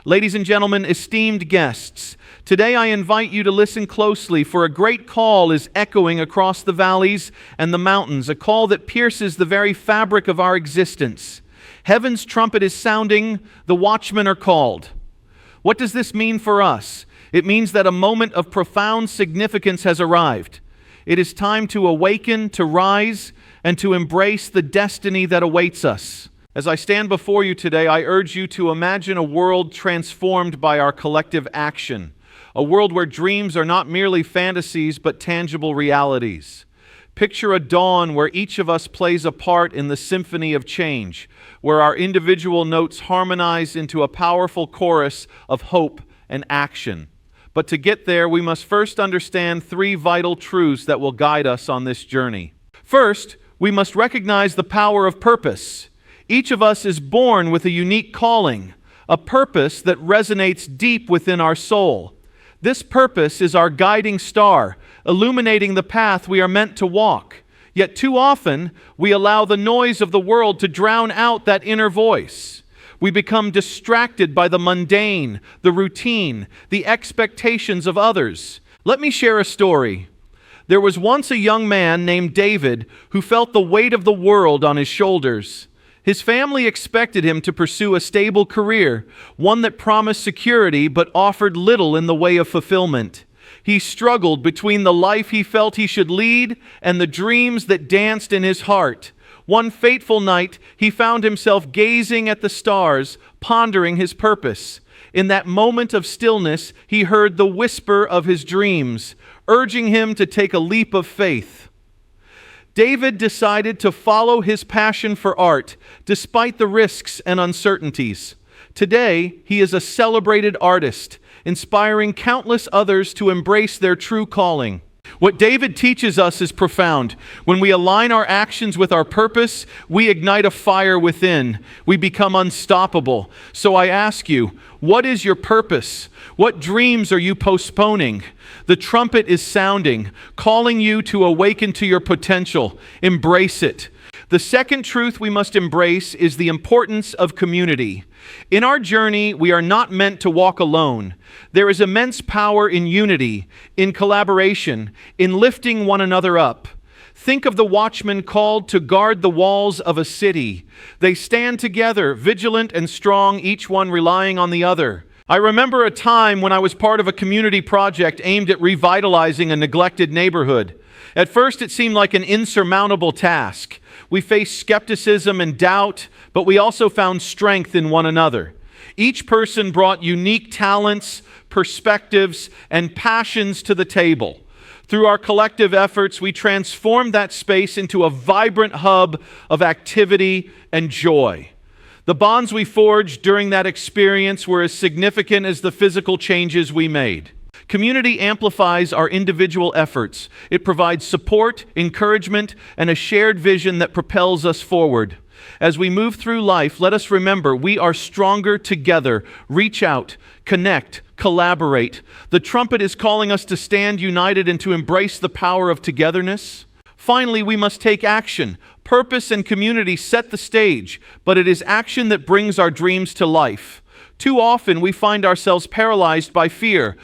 Ladies and gentlemen, esteemed guests, today I invite you to listen closely, for a great call is echoing across the valleys and the mountains, a call that pierces the very fabric of our existence. Heaven's trumpet is sounding, the watchmen are called. What does this mean for us? It means that a moment of profound significance has arrived. It is time to awaken, to rise, and to embrace the destiny that awaits us. As I stand before you today, I urge you to imagine a world transformed by our collective action, a world where dreams are not merely fantasies but tangible realities. Picture a dawn where each of us plays a part in the symphony of change, where our individual notes harmonize into a powerful chorus of hope and action. But to get there, we must first understand three vital truths that will guide us on this journey. First, we must recognize the power of purpose. Each of us is born with a unique calling, a purpose that resonates deep within our soul. This purpose is our guiding star, illuminating the path we are meant to walk. Yet too often, we allow the noise of the world to drown out that inner voice. We become distracted by the mundane, the routine, the expectations of others. Let me share a story. There was once a young man named David who felt the weight of the world on his shoulders. His family expected him to pursue a stable career, one that promised security but offered little in the way of fulfillment. He struggled between the life he felt he should lead and the dreams that danced in his heart. One fateful night, he found himself gazing at the stars, pondering his purpose. In that moment of stillness, he heard the whisper of his dreams, urging him to take a leap of faith. David decided to follow his passion for art, despite the risks and uncertainties. Today, he is a celebrated artist, inspiring countless others to embrace their true calling. What David teaches us is profound. When we align our actions with our purpose, we ignite a fire within. We become unstoppable. So I ask you, what is your purpose? What dreams are you postponing? The trumpet is sounding, calling you to awaken to your potential. Embrace it. The second truth we must embrace is the importance of community. In our journey, we are not meant to walk alone. There is immense power in unity, in collaboration, in lifting one another up. Think of the watchmen called to guard the walls of a city. They stand together, vigilant and strong, each one relying on the other. I remember a time when I was part of a community project aimed at revitalizing a neglected neighborhood. At first, it seemed like an insurmountable task. We faced skepticism and doubt, but we also found strength in one another. Each person brought unique talents, perspectives, and passions to the table. Through our collective efforts, we transformed that space into a vibrant hub of activity and joy. The bonds we forged during that experience were as significant as the physical changes we made. Community amplifies our individual efforts. It provides support, encouragement, and a shared vision that propels us forward. As we move through life, let us remember we are stronger together. Reach out, connect, collaborate. The trumpet is calling us to stand united and to embrace the power of togetherness. Finally, we must take action. Purpose and community set the stage, but it is action that brings our dreams to life. Too often we find ourselves paralyzed by fear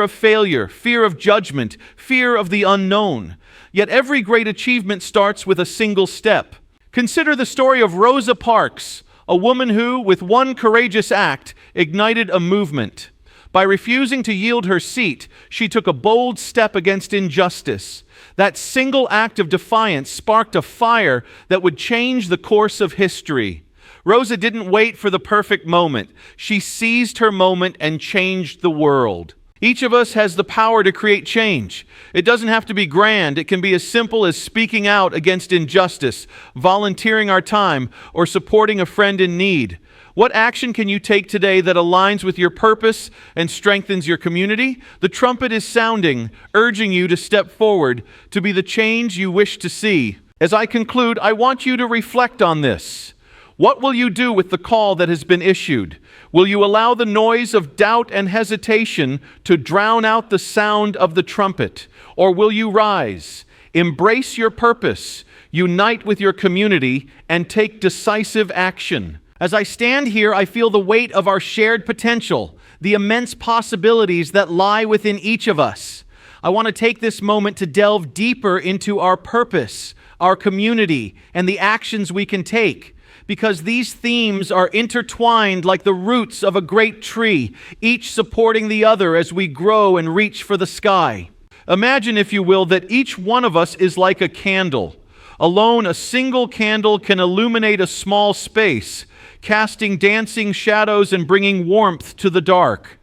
of failure, fear of judgment, fear of the unknown. Yet every great achievement starts with a single step. Consider the story of Rosa Parks, a woman who, with one courageous act, ignited a movement. By refusing to yield her seat, she took a bold step against injustice. That single act of defiance sparked a fire that would change the course of history. Rosa didn't wait for the perfect moment. She seized her moment and changed the world. Each of us has the power to create change. It doesn't have to be grand. It can be as simple as speaking out against injustice, volunteering our time, or supporting a friend in need. What action can you take today that aligns with your purpose and strengthens your community? The trumpet is sounding, urging you to step forward, to be the change you wish to see. As I conclude, I want you to reflect on this. What will you do with the call that has been issued? Will you allow the noise of doubt and hesitation to drown out the sound of the trumpet? Or will you rise, embrace your purpose, unite with your community, and take decisive action? As I stand here, I feel the weight of our shared potential, the immense possibilities that lie within each of us. I want to take this moment to delve deeper into our purpose, our community, and the actions we can take, because these themes are intertwined like the roots of a great tree, each supporting the other as we grow and reach for the sky. Imagine, if you will, that each one of us is like a candle. Alone, a single candle can illuminate a small space, casting dancing shadows and bringing warmth to the dark.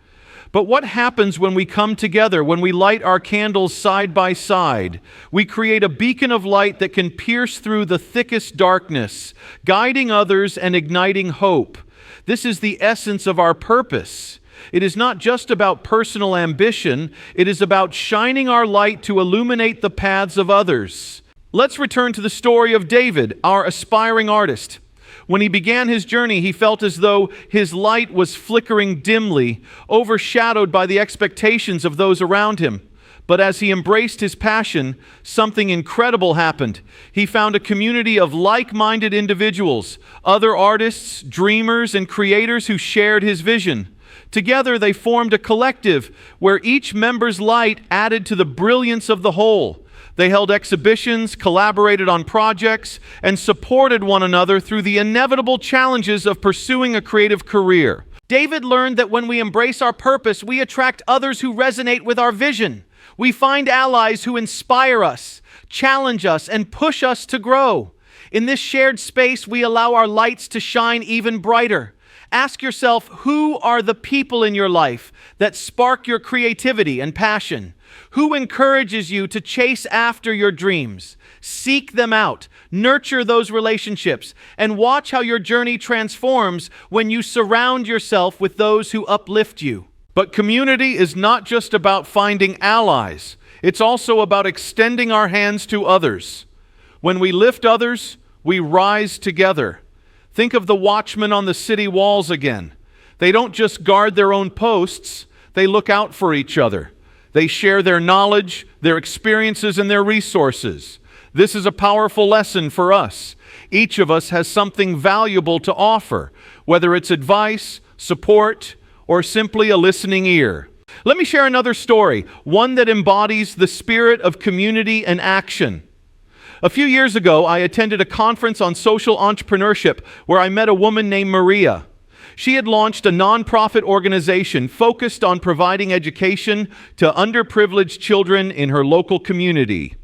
But what happens when we come together, when we light our candles side by side? We create a beacon of light that can pierce through the thickest darkness, guiding others and igniting hope. This is the essence of our purpose. It is not just about personal ambition, it is about shining our light to illuminate the paths of others. Let's return to the story of David, our aspiring artist. When he began his journey, he felt as though his light was flickering dimly, overshadowed by the expectations of those around him. But as he embraced his passion, something incredible happened. He found a community of like-minded individuals, other artists, dreamers, and creators who shared his vision. Together, they formed a collective where each member's light added to the brilliance of the whole. They held exhibitions, collaborated on projects, and supported one another through the inevitable challenges of pursuing a creative career. David learned that when we embrace our purpose, we attract others who resonate with our vision. We find allies who inspire us, challenge us, and push us to grow. In this shared space, we allow our lights to shine even brighter. Ask yourself, who are the people in your life that spark your creativity and passion? Who encourages you to chase after your dreams? Seek them out, nurture those relationships, and watch how your journey transforms when you surround yourself with those who uplift you. But community is not just about finding allies. It's also about extending our hands to others. When we lift others, we rise together. Think of the watchmen on the city walls again. They don't just guard their own posts, they look out for each other. They share their knowledge, their experiences, and their resources. This is a powerful lesson for us. Each of us has something valuable to offer, whether it's advice, support, or simply a listening ear. Let me share another story, one that embodies the spirit of community and action. A few years ago, I attended a conference on social entrepreneurship where I met a woman named Maria. She had launched a nonprofit organization focused on providing education to underprivileged children in her local community.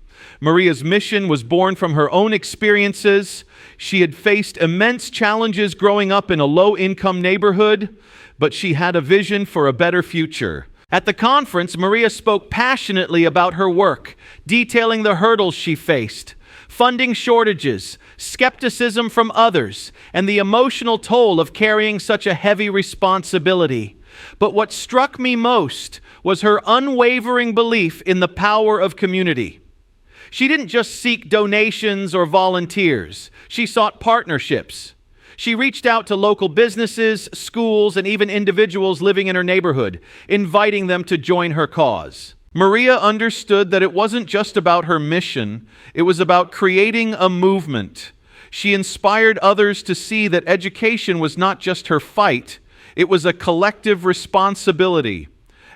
Maria's mission was born from her own experiences. She had faced immense challenges growing up in a low-income neighborhood, but she had a vision for a better future. At the conference, Maria spoke passionately about her work, detailing the hurdles she faced, funding shortages, skepticism from others, and the emotional toll of carrying such a heavy responsibility. But what struck me most was her unwavering belief in the power of community. She didn't just seek donations or volunteers. She sought partnerships. She reached out to local businesses, schools, and even individuals living in her neighborhood, inviting them to join her cause. Maria understood that it wasn't just about her mission, it was about creating a movement. She inspired others to see that education was not just her fight, it was a collective responsibility.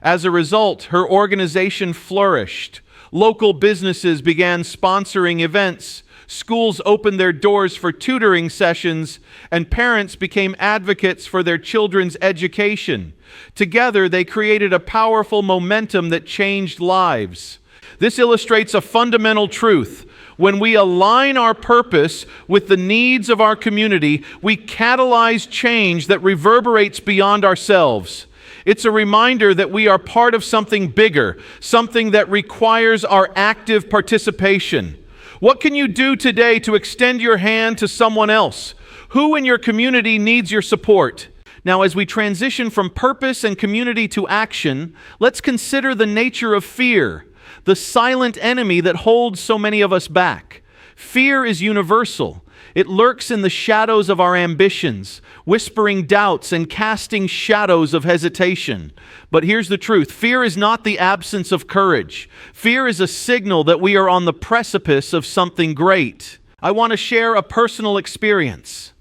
As a result, her organization flourished. Local businesses began sponsoring events, schools opened their doors for tutoring sessions, and parents became advocates for their children's education. Together, they created a powerful momentum that changed lives. This illustrates a fundamental truth. When we align our purpose with the needs of our community, we catalyze change that reverberates beyond ourselves. It's a reminder that we are part of something bigger, something that requires our active participation. What can you do today to extend your hand to someone else? Who in your community needs your support? Now, as we transition from purpose and community to action, let's consider the nature of fear, the silent enemy that holds so many of us back. Fear is universal. It lurks in the shadows of our ambitions, whispering doubts and casting shadows of hesitation. But here's the truth. Fear is not the absence of courage. Fear is a signal that we are on the precipice of something great. I want to share a personal experience.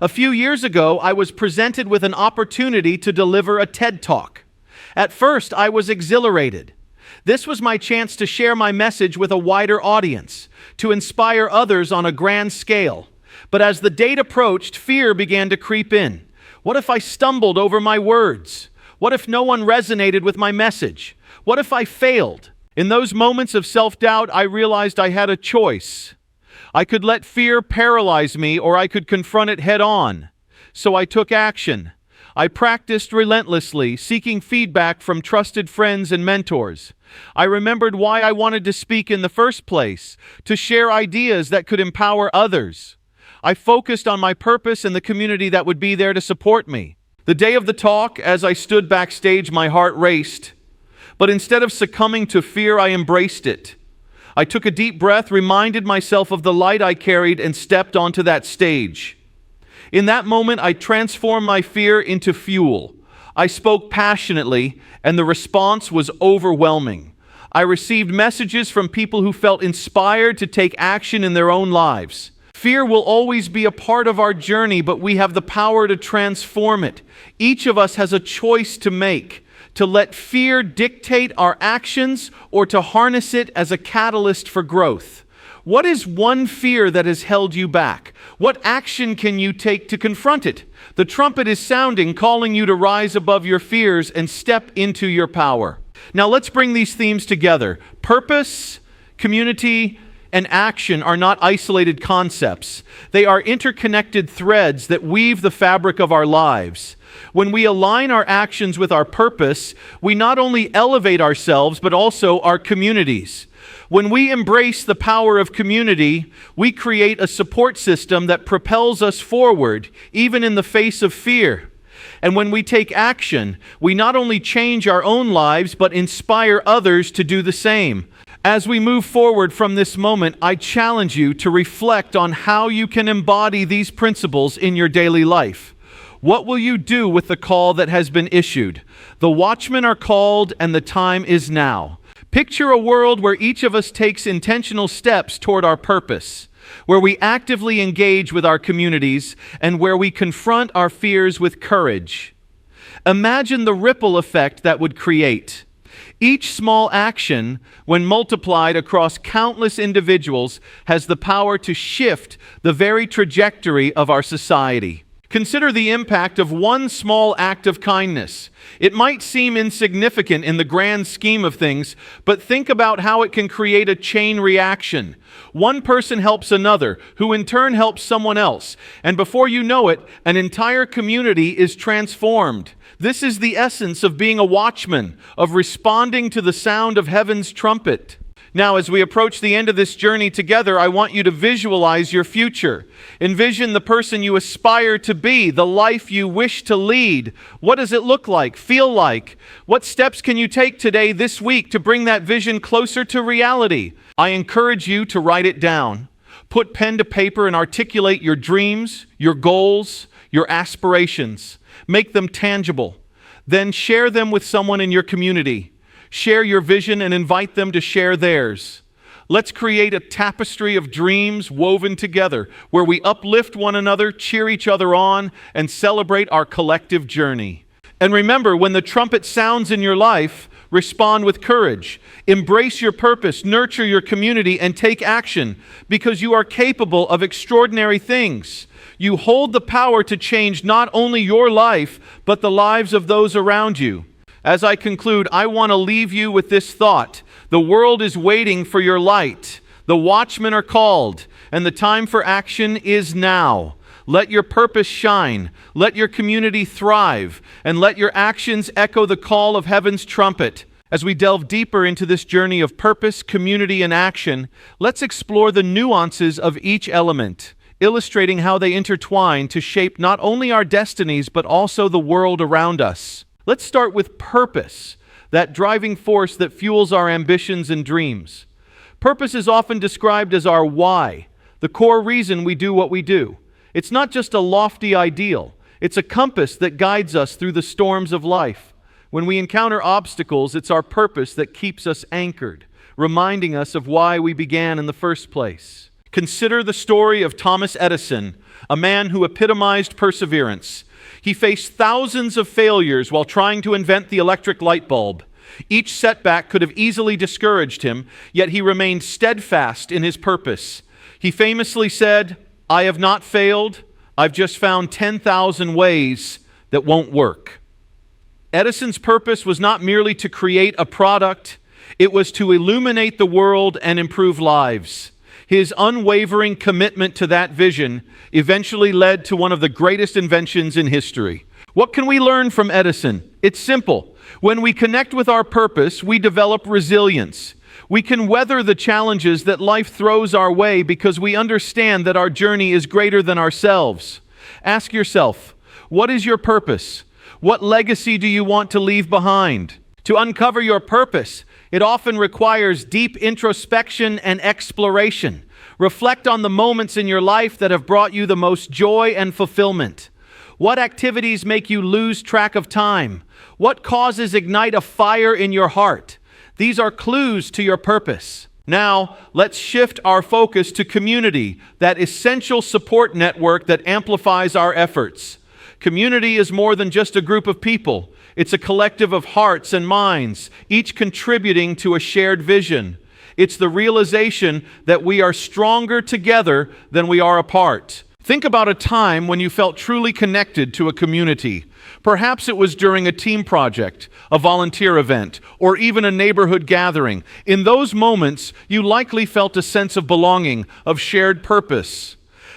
A few years ago, I was presented with an opportunity to deliver a TED Talk. At first, I was exhilarated. This was my chance to share my message with a wider audience, to inspire others on a grand scale. But as the date approached, fear began to creep in. What if I stumbled over my words? What if no one resonated with my message? What if I failed? In those moments of self-doubt, I realized I had a choice. I could let fear paralyze me, or I could confront it head-on. So I took action. I practiced relentlessly, seeking feedback from trusted friends and mentors. I remembered why I wanted to speak in the first place, to share ideas that could empower others. I focused on my purpose and the community that would be there to support me. The day of the talk, as I stood backstage, my heart raced. But instead of succumbing to fear, I embraced it. I took a deep breath, reminded myself of the light I carried, and stepped onto that stage. In that moment, I transformed my fear into fuel. I spoke passionately, and the response was overwhelming. I received messages from people who felt inspired to take action in their own lives. Fear will always be a part of our journey, but we have the power to transform it. Each of us has a choice to make, to let fear dictate our actions or to harness it as a catalyst for growth. What is one fear that has held you back? What action can you take to confront it? The trumpet is sounding, calling you to rise above your fears and step into your power. Now let's bring these themes together. Purpose, community, and action are not isolated concepts. They are interconnected threads that weave the fabric of our lives. When we align our actions with our purpose, we not only elevate ourselves, but also our communities. When we embrace the power of community, we create a support system that propels us forward, even in the face of fear. And when we take action, we not only change our own lives, but inspire others to do the same. As we move forward from this moment, I challenge you to reflect on how you can embody these principles in your daily life. What will you do with the call that has been issued? The watchmen are called, and the time is now. Picture a world where each of us takes intentional steps toward our purpose, where we actively engage with our communities, and where we confront our fears with courage. Imagine the ripple effect that would create. Each small action, when multiplied across countless individuals, has the power to shift the very trajectory of our society. Consider the impact of one small act of kindness. It might seem insignificant in the grand scheme of things, but think about how it can create a chain reaction. One person helps another, who in turn helps someone else, and before you know it, an entire community is transformed. This is the essence of being a watchman, of responding to the sound of heaven's trumpet. Now, as we approach the end of this journey together, I want you to visualize your future. Envision the person you aspire to be, the life you wish to lead. What does it look like, feel like? What steps can you take today, this week, to bring that vision closer to reality? I encourage you to write it down. Put pen to paper and articulate your dreams, your goals, your aspirations. Make them tangible. Then share them with someone in your community. Share your vision and invite them to share theirs. Let's create a tapestry of dreams woven together, where we uplift one another, cheer each other on, and celebrate our collective journey. And remember, when the trumpet sounds in your life, respond with courage. Embrace your purpose, nurture your community, and take action, because you are capable of extraordinary things. You hold the power to change not only your life, but the lives of those around you. As I conclude, I want to leave you with this thought. The world is waiting for your light. The watchmen are called, and the time for action is now. Let your purpose shine. Let your community thrive, and let your actions echo the call of heaven's trumpet. As we delve deeper into this journey of purpose, community, and action, let's explore the nuances of each element, illustrating how they intertwine to shape not only our destinies, but also the world around us. Let's start with purpose, that driving force that fuels our ambitions and dreams. Purpose is often described as our why, the core reason we do what we do. It's not just a lofty ideal. It's a compass that guides us through the storms of life. When we encounter obstacles, it's our purpose that keeps us anchored, reminding us of why we began in the first place. Consider the story of Thomas Edison, a man who epitomized perseverance. He faced thousands of failures while trying to invent the electric light bulb. Each setback could have easily discouraged him, yet he remained steadfast in his purpose. He famously said, "I have not failed. I've just found 10,000 ways that won't work." Edison's purpose was not merely to create a product, it was to illuminate the world and improve lives. His unwavering commitment to that vision eventually led to one of the greatest inventions in history. What can we learn from Edison? It's simple. When we connect with our purpose, we develop resilience. We can weather the challenges that life throws our way because we understand that our journey is greater than ourselves. Ask yourself, what is your purpose? What legacy do you want to leave behind? To uncover your purpose, it often requires deep introspection and exploration. Reflect on the moments in your life that have brought you the most joy and fulfillment. What activities make you lose track of time? What causes ignite a fire in your heart? These are clues to your purpose. Now, let's shift our focus to community, that essential support network that amplifies our efforts. Community is more than just a group of people. It's a collective of hearts and minds, each contributing to a shared vision. It's the realization that we are stronger together than we are apart. Think about a time when you felt truly connected to a community. Perhaps it was during a team project, a volunteer event, or even a neighborhood gathering. In those moments, you likely felt a sense of belonging, of shared purpose.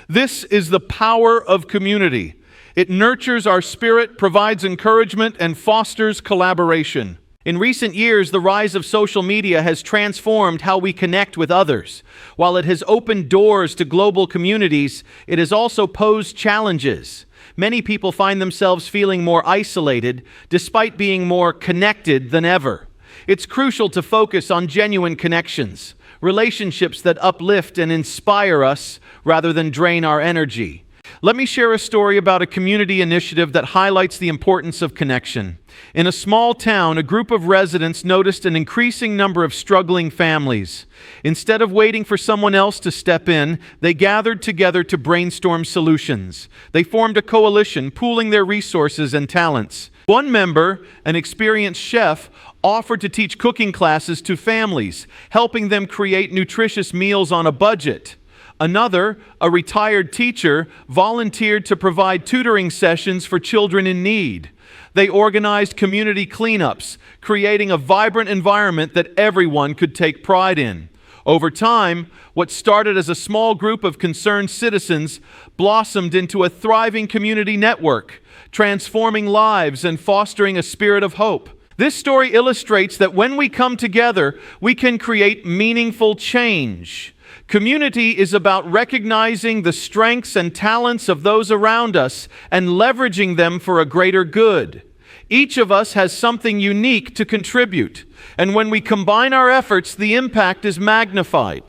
This is the power of community. It nurtures our spirit, provides encouragement, and fosters collaboration. In recent years, the rise of social media has transformed how we connect with others. While it has opened doors to global communities, it has also posed challenges. Many people find themselves feeling more isolated, despite being more connected than ever. It's crucial to focus on genuine connections, relationships that uplift and inspire us rather than drain our energy. Let me share a story about a community initiative that highlights the importance of connection. In a small town, a group of residents noticed an increasing number of struggling families. Instead of waiting for someone else to step in, they gathered together to brainstorm solutions. They formed a coalition, pooling their resources and talents. One member, an experienced chef, offered to teach cooking classes to families, helping them create nutritious meals on a budget. Another, a retired teacher, volunteered to provide tutoring sessions for children in need. They organized community cleanups, creating a vibrant environment that everyone could take pride in. Over time, what started as a small group of concerned citizens blossomed into a thriving community network, transforming lives and fostering a spirit of hope. This story illustrates that when we come together, we can create meaningful change. Community is about recognizing the strengths and talents of those around us and leveraging them for a greater good. Each of us has something unique to contribute, and when we combine our efforts, the impact is magnified.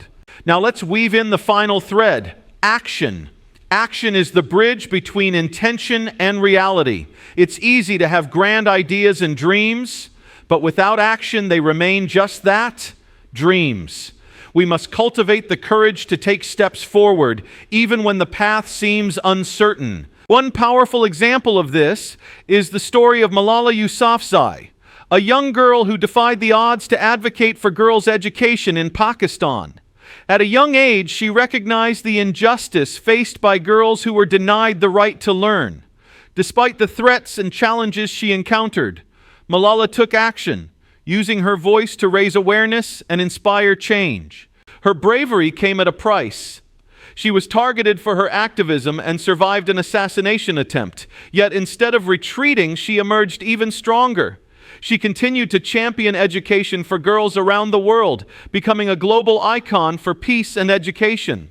Now let's weave in the final thread, action. Action is the bridge between intention and reality. It's easy to have grand ideas and dreams, but without action, they remain just that, dreams. We must cultivate the courage to take steps forward, even when the path seems uncertain. One powerful example of this is the story of Malala Yousafzai, a young girl who defied the odds to advocate for girls' education in Pakistan. At a young age, she recognized the injustice faced by girls who were denied the right to learn. Despite the threats and challenges she encountered, Malala took action, using her voice to raise awareness and inspire change. Her bravery came at a price. She was targeted for her activism and survived an assassination attempt. Yet instead of retreating, she emerged even stronger. She continued to champion education for girls around the world, becoming a global icon for peace and education.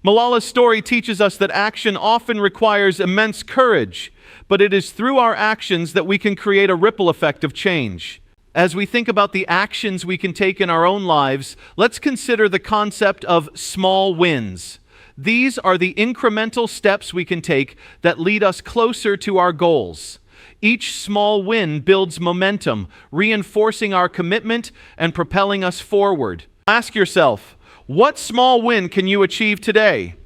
Malala's story teaches us that action often requires immense courage, but it is through our actions that we can create a ripple effect of change. As we think about the actions we can take in our own lives, let's consider the concept of small wins. These are the incremental steps we can take that lead us closer to our goals. Each small win builds momentum, reinforcing our commitment and propelling us forward. Ask yourself, What small win can you achieve today?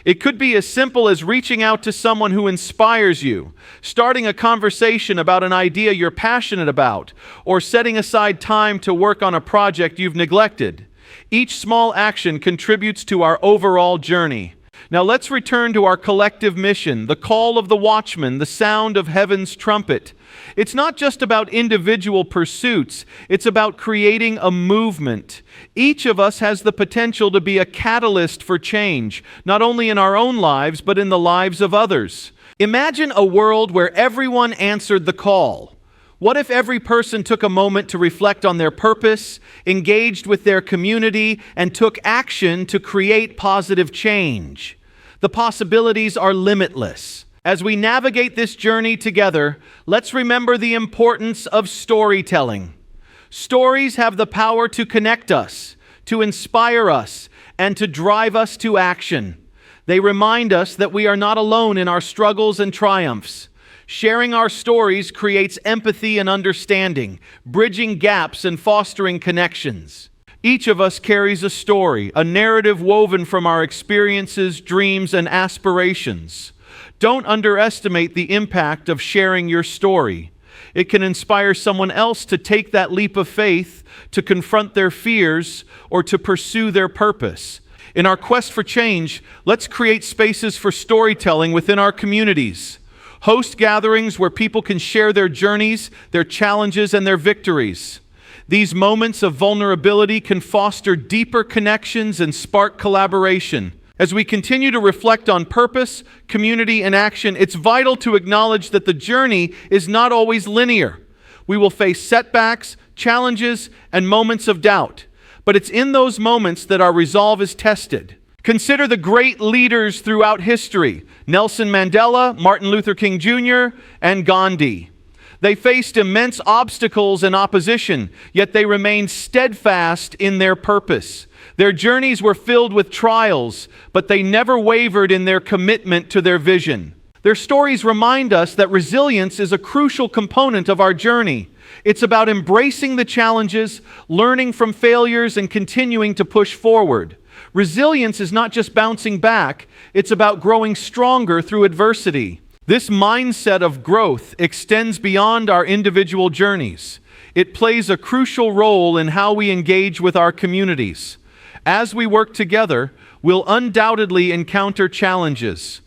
It could be as simple as reaching out to someone who inspires you, starting a conversation about an idea you're passionate about, or setting aside time to work on a project you've neglected. Each small action contributes to our overall journey. Now let's return to our collective mission, the call of the watchman, the sound of heaven's trumpet. It's not just about individual pursuits, it's about creating a movement. Each of us has the potential to be a catalyst for change, not only in our own lives, but in the lives of others. Imagine a world where everyone answered the call. What if every person took a moment to reflect on their purpose, engaged with their community, and took action to create positive change? The possibilities are limitless. As we navigate this journey together, let's remember the importance of storytelling. Stories have the power to connect us, to inspire us, and to drive us to action. They remind us that we are not alone in our struggles and triumphs. Sharing our stories creates empathy and understanding, bridging gaps and fostering connections. Each of us carries a story, a narrative woven from our experiences, dreams, and aspirations. Don't underestimate the impact of sharing your story. It can inspire someone else to take that leap of faith, to confront their fears, or to pursue their purpose. In our quest for change, let's create spaces for storytelling within our communities. Host gatherings where people can share their journeys, their challenges, and their victories. These moments of vulnerability can foster deeper connections and spark collaboration. As we continue to reflect on purpose, community, and action, it's vital to acknowledge that the journey is not always linear. We will face setbacks, challenges, and moments of doubt. But it's in those moments that our resolve is tested. Consider the great leaders throughout history: Nelson Mandela, Martin Luther King Jr., and Gandhi. They faced immense obstacles and opposition, yet they remained steadfast in their purpose. Their journeys were filled with trials, but they never wavered in their commitment to their vision. Their stories remind us that resilience is a crucial component of our journey. It's about embracing the challenges, learning from failures, and continuing to push forward. Resilience is not just bouncing back, it's about growing stronger through adversity. This mindset of growth extends beyond our individual journeys. It plays a crucial role in how we engage with our communities. As we work together, we'll undoubtedly encounter challenges.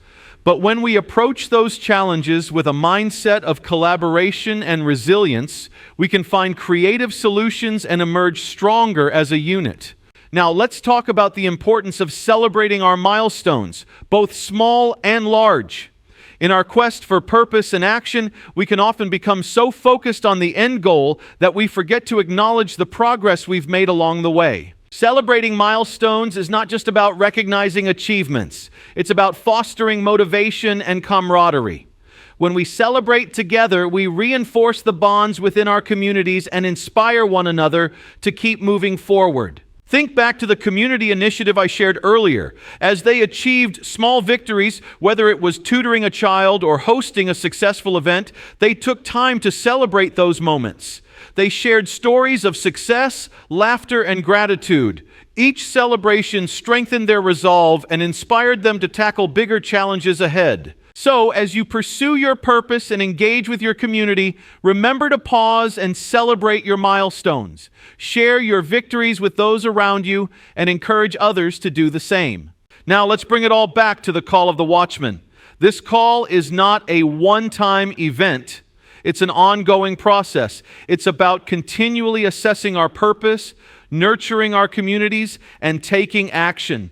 But when we approach those challenges with a mindset of collaboration and resilience, we can find creative solutions and emerge stronger as a unit. Now, let's talk about the importance of celebrating our milestones, both small and large. In our quest for purpose and action, we can often become so focused on the end goal that we forget to acknowledge the progress we've made along the way. Celebrating milestones is not just about recognizing achievements. It's about fostering motivation and camaraderie. When we celebrate together, we reinforce the bonds within our communities and inspire one another to keep moving forward. Think back to the community initiative I shared earlier. As they achieved small victories, whether it was tutoring a child or hosting a successful event, they took time to celebrate those moments. They shared stories of success, laughter, and gratitude. Each celebration strengthened their resolve and inspired them to tackle bigger challenges ahead. So, as you pursue your purpose and engage with your community, remember to pause and celebrate your milestones. Share your victories with those around you and encourage others to do the same. Now, let's bring it all back to the call of the watchman. This call is not a one-time event. It's an ongoing process. It's about continually assessing our purpose, nurturing our communities, and taking action.